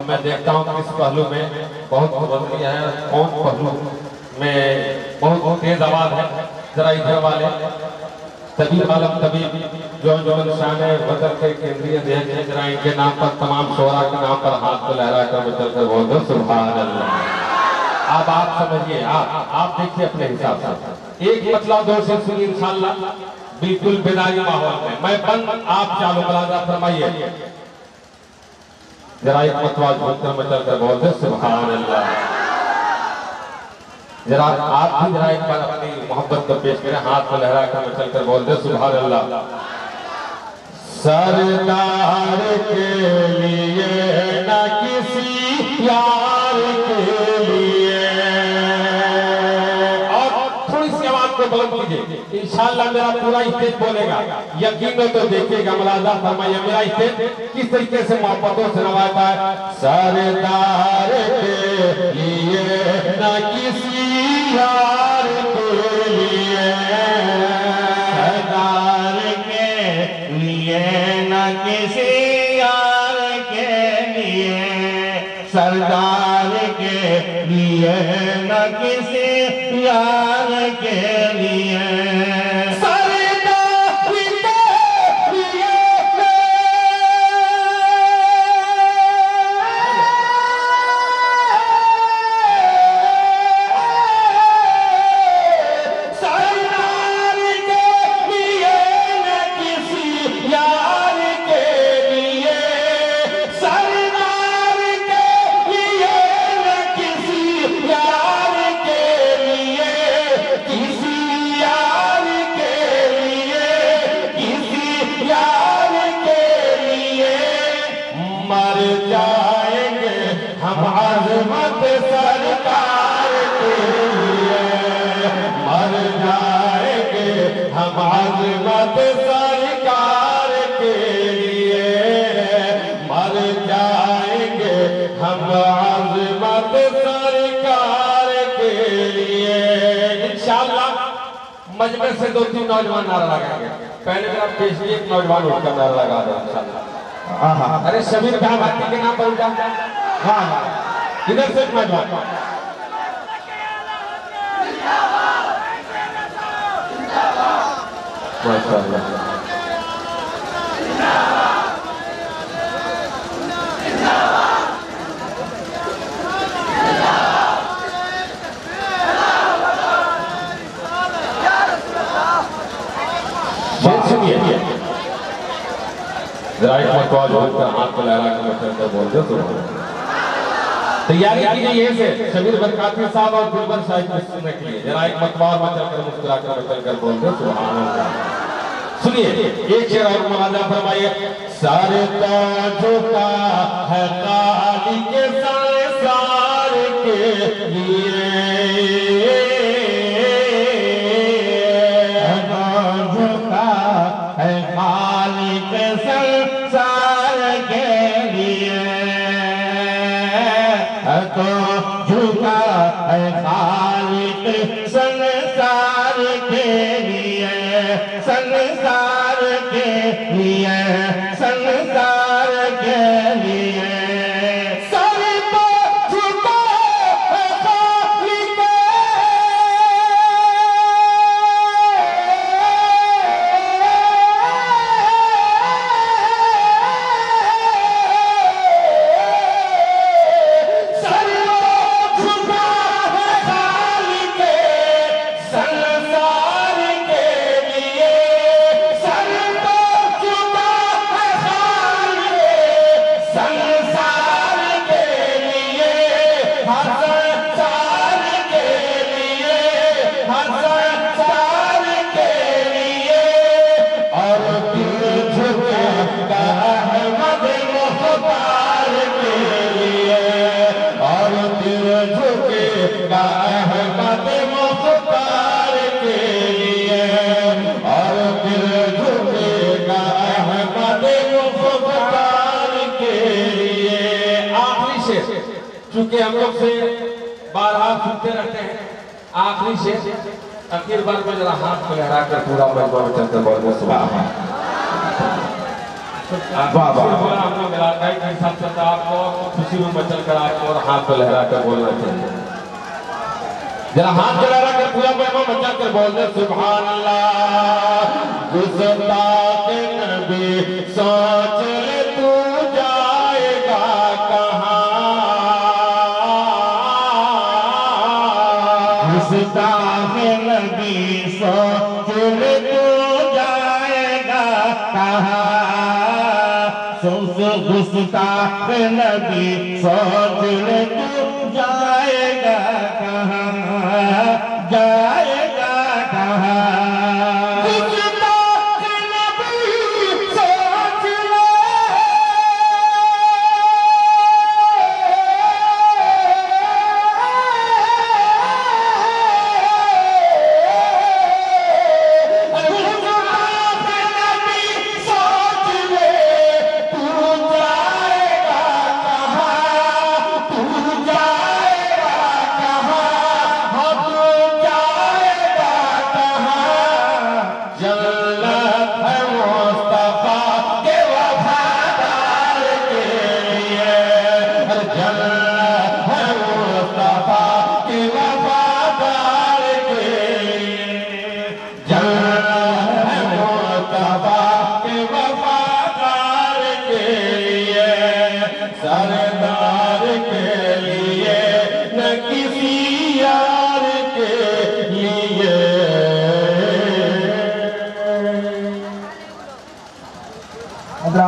मैं देखता हूँ किस पहलू में बहुत बदलिया है, कौन पहलू में बहुत तेज आवाज है। जरा इधर वाले तभी आलम तभी जो शान वतन के केंद्रीय अध्यक्ष हैं, जरा इनके नाम पर तमाम शोरा के नाम पर हाथ को लहरा कर चल कर बोल दो सुभान अल्लाह। अब आप समझिए, आप देखिए अपने हिसाब से एक मतलब दो से सुनिए इंशाअल्लाह बिल्कुल बेदारी माहौल में। मैं बंद आप चालू मुलाजा फरमाइए। जरा एक मतवा झूमकर मचल कर बोल दे सुभान अल्लाह। जरा आप भी जरा एक बार अपनी मोहब्बत को पेश करें, हाथ को लहरा कर मचल कर बोल दे सुभान अल्लाह। सरदार के लिए न किसी यार के लिए, और थोड़ी सी आवाज को बुलंद कीजिए। इंशाअल्लाह मेरा पूरा स्टेज बोलेगा, यकीन हो तो देखिएगा। मुलाजा फरमाइए मेरा स्टेज किस तरीके से मोहब्बतों से नवाजा है। सरदार के लिए न किसी यार के लिए, सरदार के लिए न किसी यार के लिए, सरदार के लिए न किसी यार के लिए, हम आज़मत सरकार के लिए मर जाएंगे, हम आज़मत सरकार के लिए मर जाएंगे, हम आज़मत सरकार के लिए। इंशाअल्लाह मजमे से दो तीन नौजवान नारा लगाएंगे। पहले मेरा पेशगी एक नौजवान उठकर नारा लगा दो इंशाअल्लाह। अरे शमीर भाई भाती के नाम पर उठा। हाँ इधर से नौजवान माशाअल्लाह। सुनिए जरा एक मतवाज होकर हाथ को लहरा कर बोल दो सुभान। तैयारी की गई है से शमीर बरकाती साहब और दिलबर साहिब को सुनने के लिए। जरा एक मतवार मचल कर मुस्कुरा कर मचल कर बोल दो सुभान अल्लाह। सुनिए एक शेर और मुलाजा फरमाइए। सारे ताजों का है काली के सारे सार के लिए, ताजों का है काली के संसार के लिए, तो झुका है खालिक संसार के लिए, संसार के लिए, संसार के लिए। सारे तो झुका है खालिक चूंकि हम लोग से बार-बार सुनते रहते हैं, आखिरी से आखिर बार में जरा हाथ को लहरा कर पूरा मजमा में चलकर बोल दो सुभान। वाह वाह। बोला हमने मिला के साथ साथ आपको खुशी में मचल कर आपको और हाथ को लहरा कर बोलना चाहिए। जरा हाथ को लहरा कर पूरा पैमा मचा कर बोल दे सुभान अल्लाह। गुस्ताख नबी सोच ले तू जाएगा कहाँ। गुस्ताख नबी सोच ले तू जाएगा कहाँ। गुस्ताख नबी सोच ले तू जाएगा कहाँ।